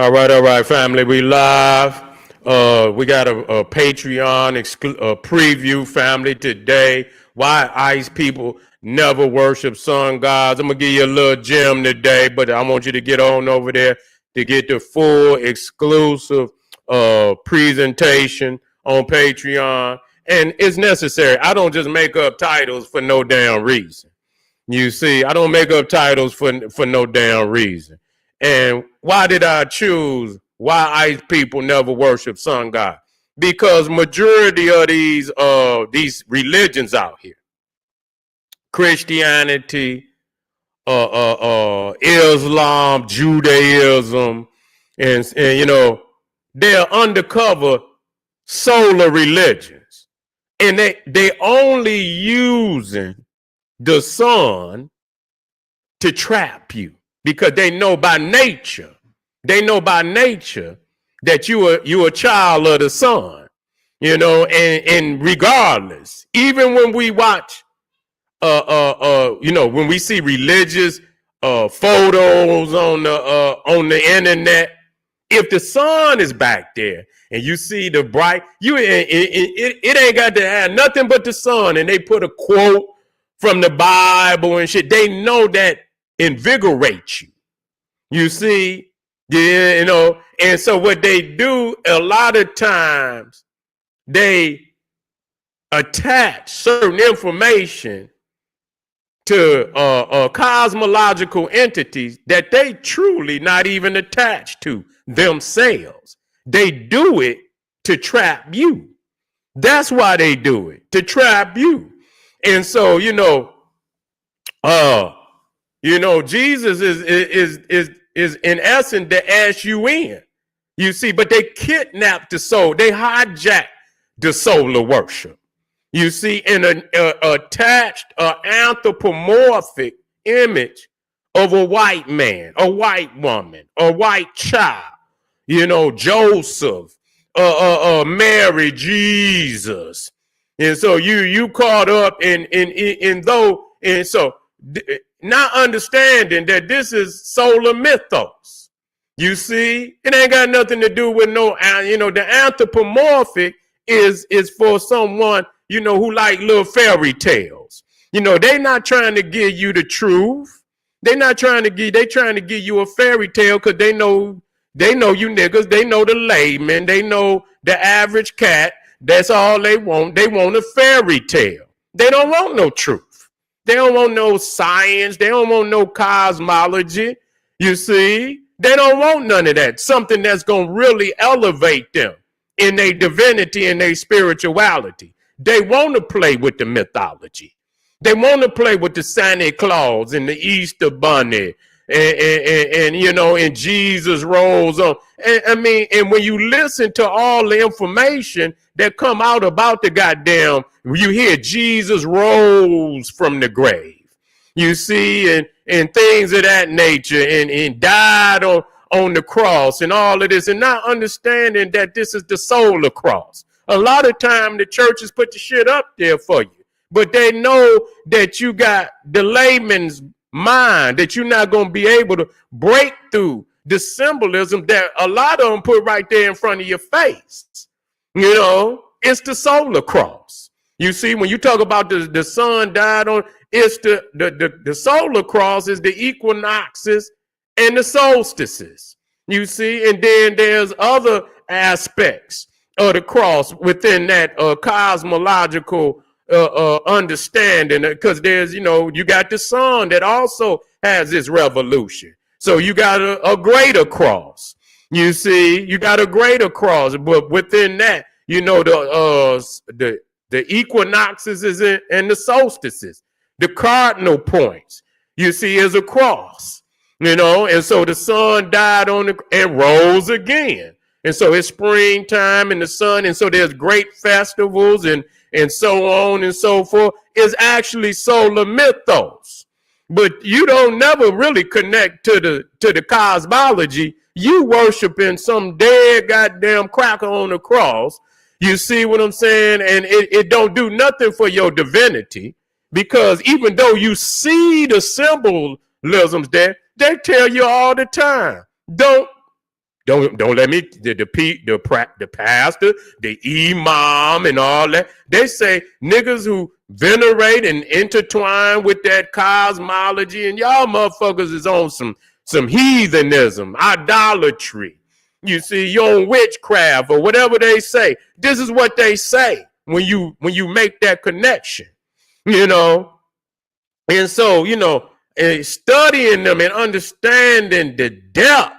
All right, family. We live. We got a Patreon preview, family, today. Why ICE people never worship sun gods. I'm gonna give you a little gem today, but I want you to get on over there to get the full exclusive presentation on Patreon. And it's necessary. I don't just make up titles for no damn reason. You see, I don't make up titles for no damn reason. And why did I choose why ICE people never worship sun god? Because majority of these religions out here, Christianity, Islam, Judaism, and you know, they're undercover solar religions, and they only using the sun to trap you. Because they know by nature that you a child of the sun, you know, and regardless, even when we watch, you know, when we see religious photos on the internet, if the sun is back there and you see the bright, it ain't got to have nothing but the sun, and they put a quote from the Bible and shit, they know that invigorate you. You see, yeah, you know, and so what they do a lot of times, they attach certain information to cosmological entities that they truly not even attached to themselves. They do it to trap you. That's why they do it, to trap you. And so, Jesus is in essence the S-U-N. You see, but they kidnapped the soul. They hijacked the solar worship. You see, and attached an anthropomorphic image of a white man, a white woman, a white child. You know, Joseph, Mary, Jesus. And so you caught up in so not understanding that this is solar mythos. You see, it ain't got nothing to do with the anthropomorphic is for someone, who like little fairy tales. They not trying to give you the truth. They trying to give you a fairy tale because they know you niggas, they know the layman, they know the average cat. That's all they want. They want a fairy tale. They don't want no truth. They don't want no science. They don't want no cosmology. You see, they don't want none of that. Something that's going to really elevate them in their divinity and their spirituality. They want to play with the mythology. They want to play with the Santa Claus and the Easter Bunny and Jesus rolls on. And when you listen to all the information that come out about the goddamn, you hear Jesus rose from the grave, you see, and things of that nature, and died on the cross and all of this, and not understanding that this is the solar cross. A lot of time the churches put the shit up there for you, but they know that you got the layman's mind, that you're not going to be able to break through the symbolism that a lot of them put right there in front of your face. It's the solar cross. You see, when you talk about the sun died on, it's the solar cross is the equinoxes and the solstices. You see, and then there's other aspects of the cross within that cosmological understanding, because there's, you got the sun that also has this revolution. So you got a greater cross. You see, you got a greater cross, but within that, the equinoxes is and the solstices, the cardinal points, you see, is a cross, and so the sun died and rose again. And so it's springtime and the sun, and so there's great festivals and so on and so forth. Is actually solar mythos. But you don't never really connect to the cosmology. You worshiping some dead goddamn cracker on the cross. You see what I'm saying? And it don't do nothing for your divinity, because even though you see the symbolisms there, they tell you all the time, don't Don't let me the pastor, the imam, and all that. They say niggas who venerate and intertwine with that cosmology, and y'all motherfuckers is on some heathenism, idolatry. You see, you're on witchcraft or whatever they say. This is what they say when you make that connection, you know. And so, you know, studying them and understanding the depth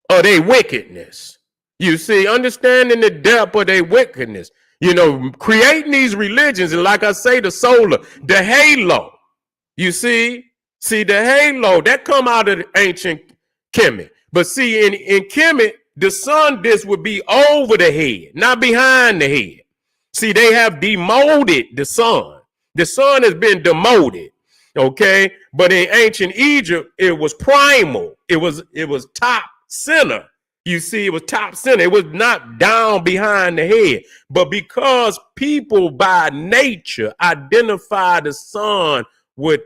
of their wickedness. You see, understanding the depth of their wickedness. You know, creating these religions, and like I say, the solar, the halo. You see the halo that come out of the ancient Kemet. But see, in Kemet, the sun disk would be over the head, not behind the head. See, they have demoted the sun. The sun has been demoted. Okay, but in ancient Egypt, it was primal. It was top center. You see, it was top center. It was not down behind the head. But because people by nature identify the sun with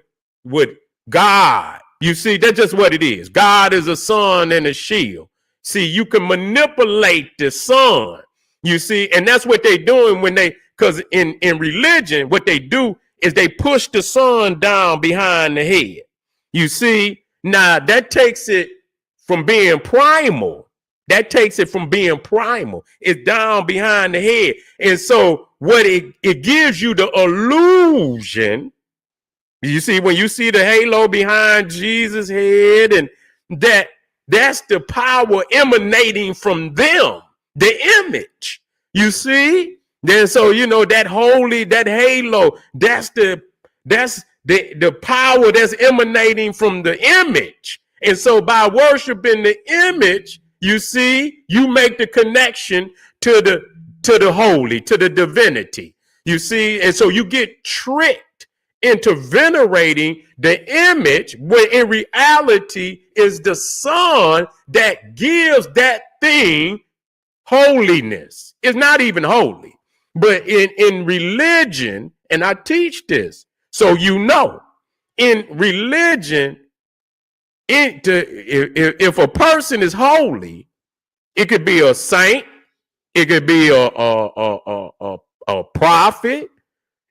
God, you see, that's just what it is. God is a sun and a shield. See, you can manipulate the sun. You see, and that's what they're doing because in religion, what they do is they push the sun down behind the head. You see, now that takes it from being primal. It's down behind the head. And so what it gives you the illusion, you see, when you see the halo behind Jesus' head, and that's the power emanating from them, the image. You see? Then so you know that halo, that's the power that's emanating from the image. And so by worshiping the image, you see, you make the connection to the holy, to the divinity. You see, and so you get tricked into venerating the image, when in reality is the sun that gives that thing holiness. It's not even holy. But in religion, and I teach this, so you know, in religion, if a person is holy, it could be a saint, it could be a prophet.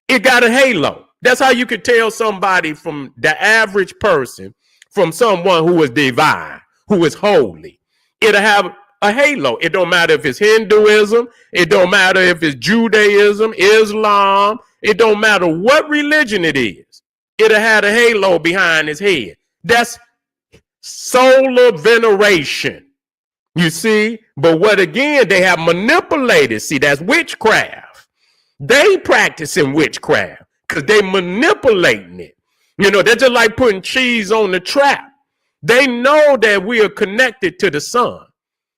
It got a halo. That's how you could tell somebody from the average person from someone who is divine, who is holy. It'll have a halo. It don't matter if it's Hinduism. It don't matter if it's Judaism, Islam. It don't matter what religion it is. It'll have a halo behind his head. That's solar veneration. You see? But what again, they have manipulated. See, that's witchcraft. They practicing witchcraft because they manipulating it. You know, they're just like putting cheese on the trap. They know that we are connected to the sun.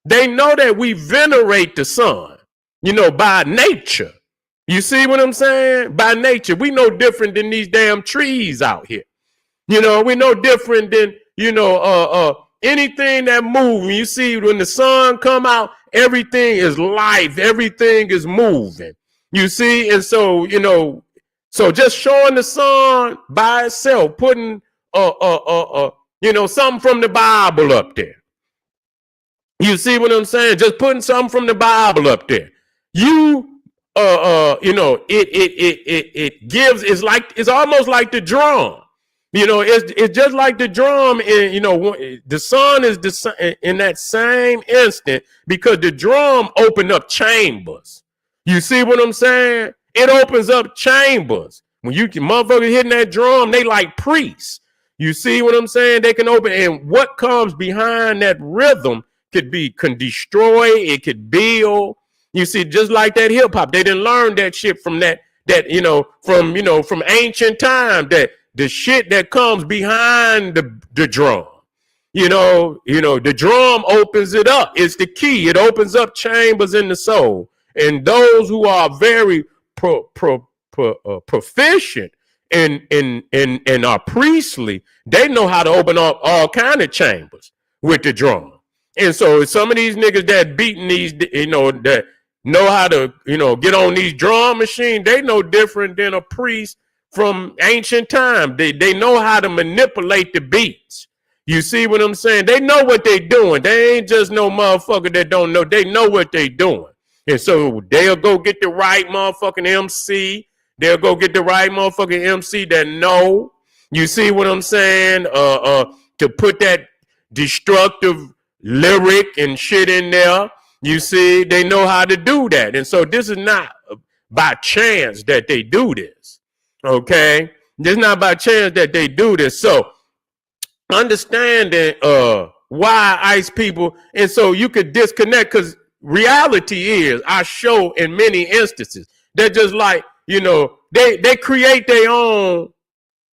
They know that we venerate the sun, you know, by nature. You see what I'm saying? By nature, we no different than these damn trees out here. You know, we no different than, you know, anything that moves. You see, when the sun come out, everything is life. Everything is moving. You see, and so, you know, so just showing the sun by itself, putting, you know, something from the Bible up there. You see what I'm saying? Just putting something from the Bible up there. You know, it gives, it's almost like the drum. You know, it's just like the drum, and you know, the sun is in that same instant, because the drum opened up chambers. You see what I'm saying? It opens up chambers. When you motherfuckers hitting that drum, they like priests. You see what I'm saying? They can open, and what comes behind that rhythm can destroy, it could build. You see, just like that hip hop, they didn't learn that shit from from ancient time, that the shit that comes behind the drum. You know, the drum opens it up. It's the key. It opens up chambers in the soul. And those who are very proficient and are priestly, they know how to open up all kind of chambers with the drum. And so some of these niggas that beating these, you know, that know how to, you know, get on these drum machines, they no different than a priest from ancient time. They know how to manipulate the beats. You see what I'm saying? They know what they doing. They ain't just no motherfucker that don't know. They know what they doing. And so they'll go get the right motherfucking MC. They'll go get the right motherfucking MC that know. You see what I'm saying? To put that destructive lyric and shit in there. You see, they know how to do that. And so this is not by chance that they do this. Okay? This is not by chance that they do this. So understanding why ICE people, and so you could disconnect, because reality is, I show in many instances, they're just like, they create their own,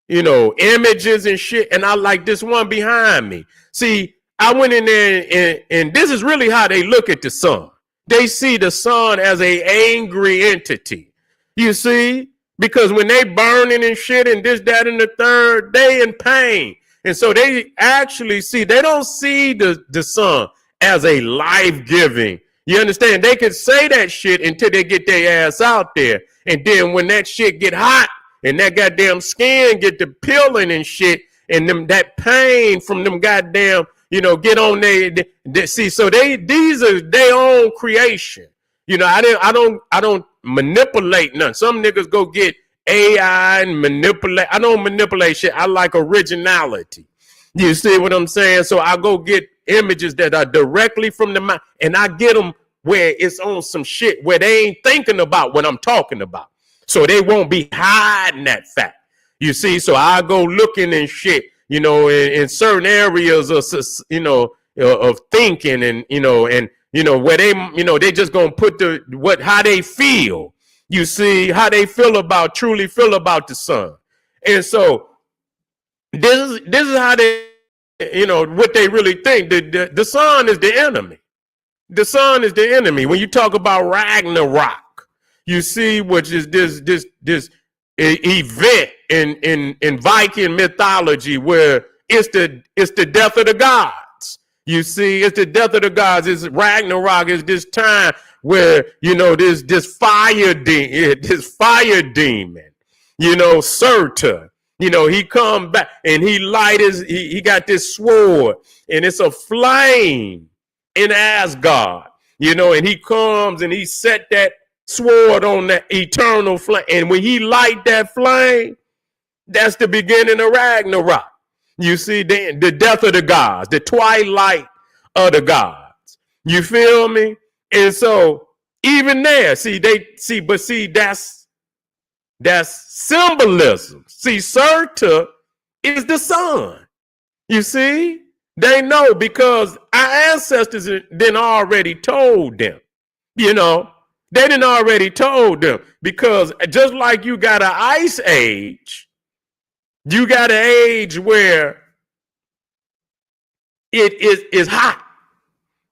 images and shit. And I like this one behind me. See, I went in there and this is really how they look at the sun. They see the sun as a angry entity. You see, because when they burning and shit and this, that, and the third, they in pain. And so they actually see, they don't see the sun as a life-giving. You understand? They can say that shit until they get their ass out there. And then when that shit get hot and that goddamn skin get the peeling and shit, and that pain from them goddamn, get on they see, so these are their own creation. I don't manipulate none. Some niggas go get AI and manipulate. I don't manipulate shit. I like originality. You see what I'm saying? So I go get images that are directly from the mind, and I get them where it's on some shit where they ain't thinking about what I'm talking about. So they won't be hiding that fact. You see, so I go looking and shit, in certain areas of, of thinking and, where they just gonna put how they feel. You see how they truly feel about the sun. And so this is how they, what they really think. The sun is the enemy. The sun is the enemy. When you talk about Ragnarok, you see, which is this event in Viking mythology where it's the death of the gods. You see, it's the death of the gods. It's Ragnarok. Is this time where this fire demon, Surtur, he come back and he got this sword and it's a flame in Asgard, and he comes and he set that sword on that eternal flame. And when he light that flame, that's the beginning of Ragnarok. You see, the death of the gods, the twilight of the gods. You feel me? And so even there, that's symbolism. See, Surtur is the sun. You see? They know because our ancestors then already told them. They didn't already told them, because just like you got an ice age, you got an age where it is hot.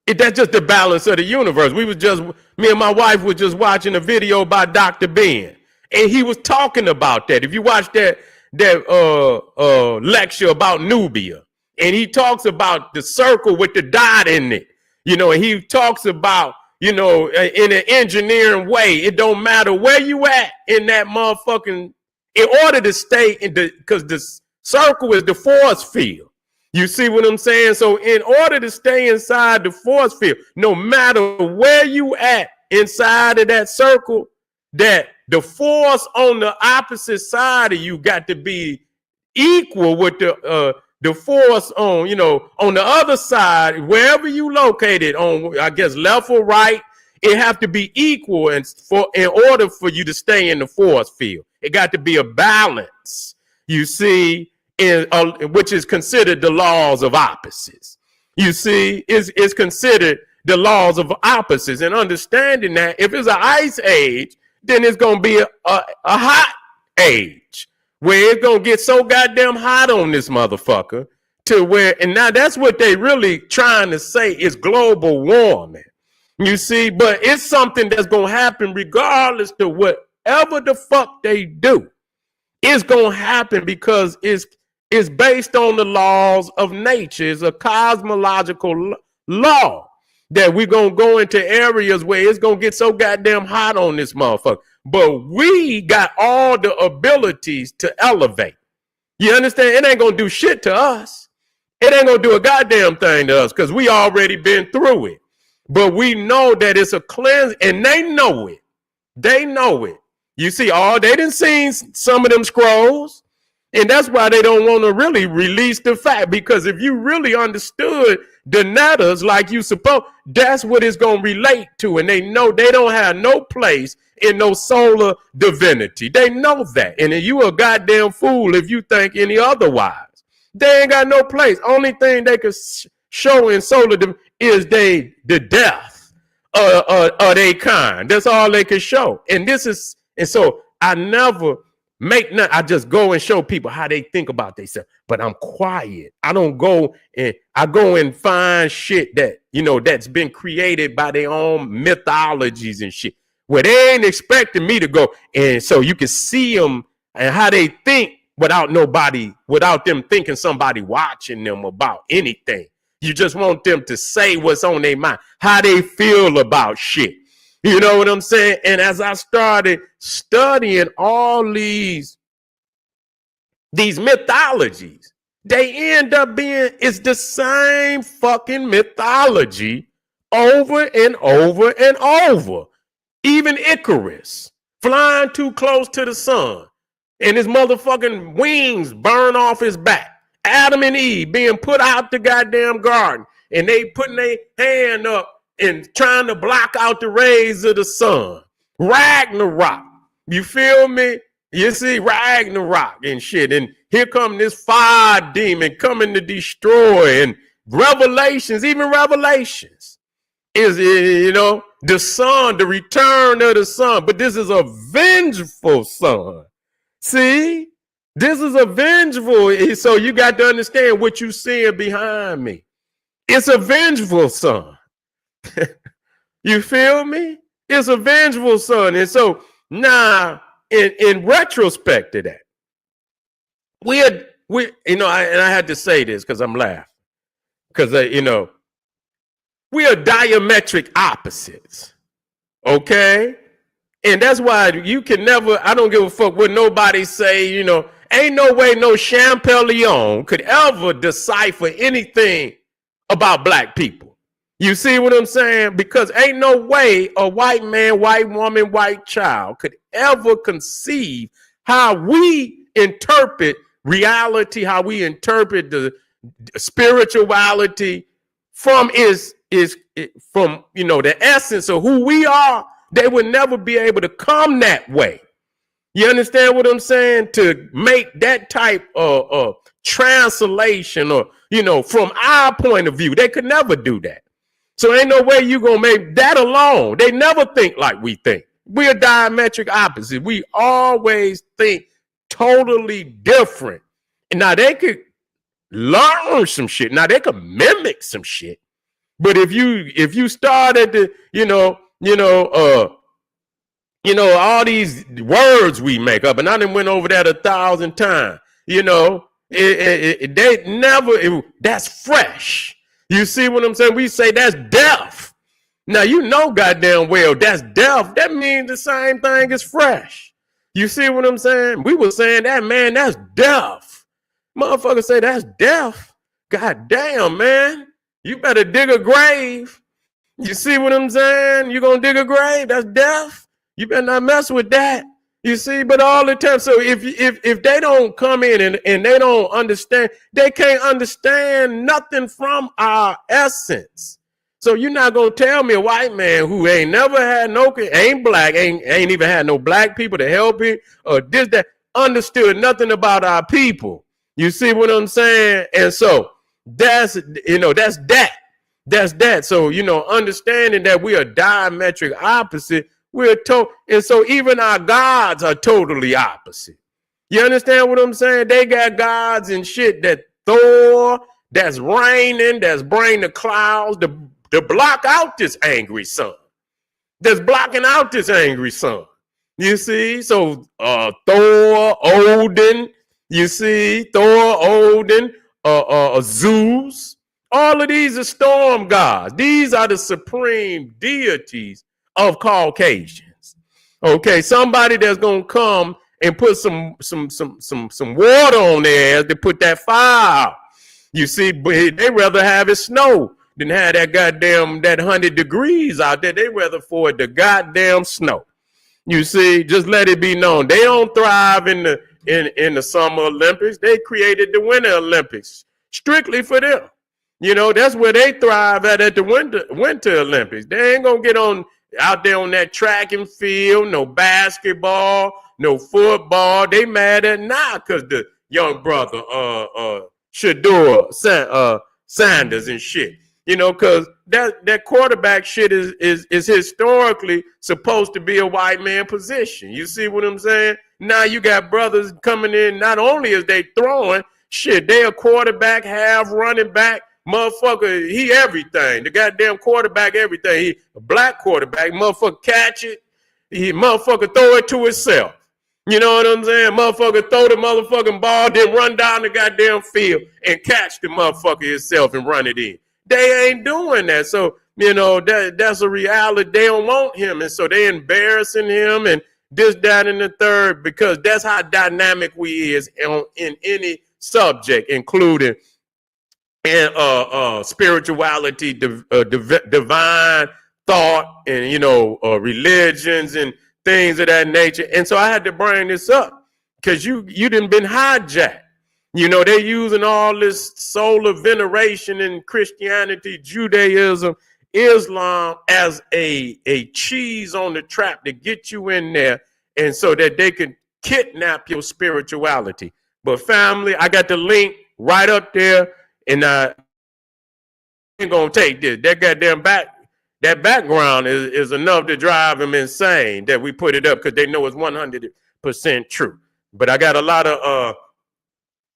That's just the balance of the universe. Me and my wife was just watching a video by Dr. Ben, and he was talking about that. If you watch that lecture about Nubia, and he talks about the circle with the dot in it, and he talks about, in an engineering way, it don't matter where you at in that motherfucking, in order to stay because the circle is the force field. You see what I'm saying? So in order to stay inside the force field, no matter where you at inside of that circle, that the force on the opposite side of you got to be equal with the force on, on the other side, wherever you located on, I guess, left or right, it have to be equal in order for you to stay in the force field. It got to be a balance, you see, which is considered the laws of opposites. You see, it's considered the laws of opposites, and understanding that if it's an ice age, then it's going to be a hot age, where it's going to get so goddamn hot on this motherfucker to where, and now that's what they really trying to say is global warming. You see, but it's something that's going to happen regardless to whatever the fuck they do. It's going to happen because it's based on the laws of nature. It's a cosmological law that we're going to go into areas where it's going to get so goddamn hot on this motherfucker. But we got all the abilities to elevate. You understand? It ain't going to do shit to us. It ain't gonna do a goddamn thing to us because we already been through it. But we know that it's a cleanse, and they know it. They know it. You see, they done seen some of them scrolls, and that's why they don't want to really release the fact. Because if you really understood the netters like you supposed, that's what it's gonna relate to, and they know they don't have no place in no solar divinity. They know that, and you a goddamn fool if you think any otherwise. They ain't got no place. Only thing they could show in solar is the death of they kind. That's all they can show. And so I never make nothing. I just go and show people how they think about themselves. But I'm quiet. I don't go and find shit that, that's been created by their own mythologies and shit, where they ain't expecting me to go. And so you can see them and how they think without them thinking somebody watching them about anything. You just want them to say what's on their mind, how they feel about shit. You know what I'm saying? And as I started studying all these mythologies, they end up it's the same fucking mythology over and over and over. Even Icarus flying too close to the sun and his motherfucking wings burn off his back. Adam and Eve being put out the goddamn garden, and they putting their hand up and trying to block out the rays of the sun. Ragnarok. You feel me? You see Ragnarok and shit. And here come this fire demon coming to destroy. And Revelations is, the sun, the return of the sun. But this is a vengeful sun. See? This is a vengeful. So you got to understand what you're seeing behind me. It's a vengeful sun. You feel me? It's a vengeful son. And so now, in retrospect to that, and I had to say this because I'm laughing. Because, we are diametric opposites. Okay? And that's why you can never, I don't give a fuck what nobody say, ain't no way no Champollion could ever decipher anything about black people. You see what I'm saying? Because ain't no way a white man, white woman, white child could ever conceive how we interpret reality, how we interpret the spirituality from from the essence of who we are. They would never be able to come that way. You understand what I'm saying? To make that type of translation or, from our point of view, they could never do that. So ain't no way you gonna make that alone. They never think like we think. We're diametric opposite. We always think totally different. And now they could learn some shit. Now they could mimic some shit. But if you started to, all these words we make up, and I done went over that 1,000 times, they never, that's fresh. You see what I'm saying? We say that's death. Now, goddamn well, that's death. That means the same thing as fresh. You see what I'm saying? We were saying that, man, that's death. Motherfuckers say that's death. God damn, man. You better dig a grave. You see what I'm saying? You gonna dig a grave? That's death. You better not mess with that. You see, but all the time. So if they don't come in and they don't understand, they can't understand nothing from our essence. So you're not gonna tell me a white man who ain't never had ain't black, ain't even had no black people to help him or that understood nothing about our people. You see what I'm saying? And so that's that. That's that. So understanding that we are diametric opposite. And so even our gods are totally opposite. You understand what I'm saying? They got gods and shit that Thor, that's raining, that's bringing the clouds to block out this angry sun. That's blocking out this angry sun. You see? So Thor, Odin, Zeus, all of these are storm gods. These are the supreme deities of Caucasians. Okay, somebody that's gonna come and put some water on their ass to put that fire out. You see, but they rather have it snow than have that goddamn that 100 degrees out there. They rather for it the goddamn snow. You see, just let it be known. They don't thrive in the Summer Olympics. They created the Winter Olympics strictly for them. You know, that's where they thrive at the Winter Olympics. They ain't gonna get on out there on that track and field, no basketball, no football. They mad at now because the young brother, Shador Sanders and shit. You know, because that quarterback shit is historically supposed to be a white man position. You see what I'm saying? Now you got brothers coming in. Not only is they throwing shit, they a quarterback, half running back, motherfucker. He everything. The goddamn quarterback, everything. He a black quarterback. Motherfucker catch it. He motherfucker throw it to himself. You know what I'm saying? Motherfucker throw the motherfucking ball, then run down the goddamn field and catch the motherfucker himself and run it in. They ain't doing that. So, you know, that's a reality. They don't want him. And so they embarrassing him and this, that, and the third, because that's how dynamic we is in any subject, including spirituality, divine thought, and, you know, religions and things of that nature. And so I had to bring this up because you done been hijacked. You know, they're using all this solar veneration in Christianity, Judaism, Islam as a cheese on the trap to get you in there, and so that they can kidnap your spirituality. But family, I got the link right up there, and I ain't gonna take this. That goddamn that background is enough to drive them insane that we put it up because they know it's 100% true. But I got a lot of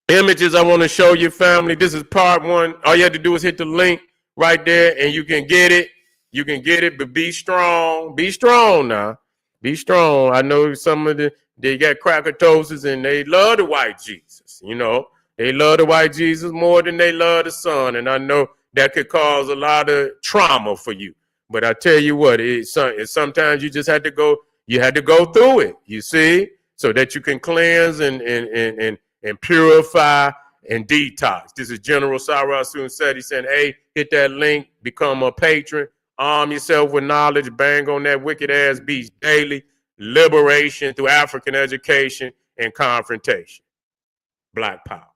images I want to show you, family. This is part one. All you have to do is hit the link right there and you can get it. You can get it, but be strong. Be strong now. Be strong. I know some of they got crackatosis and they love the white Jesus. You know, they love the white Jesus more than they love the son. And I know that could cause a lot of trauma for you. But I tell you what, sometimes you just had to go, you had to go through it, you see, so that you can cleanse and purify and detox. This is General Sarah Sunseti saying, hey, hit that link, become a patron, arm yourself with knowledge, bang on that wicked ass beast daily, liberation through African education and confrontation. Black power.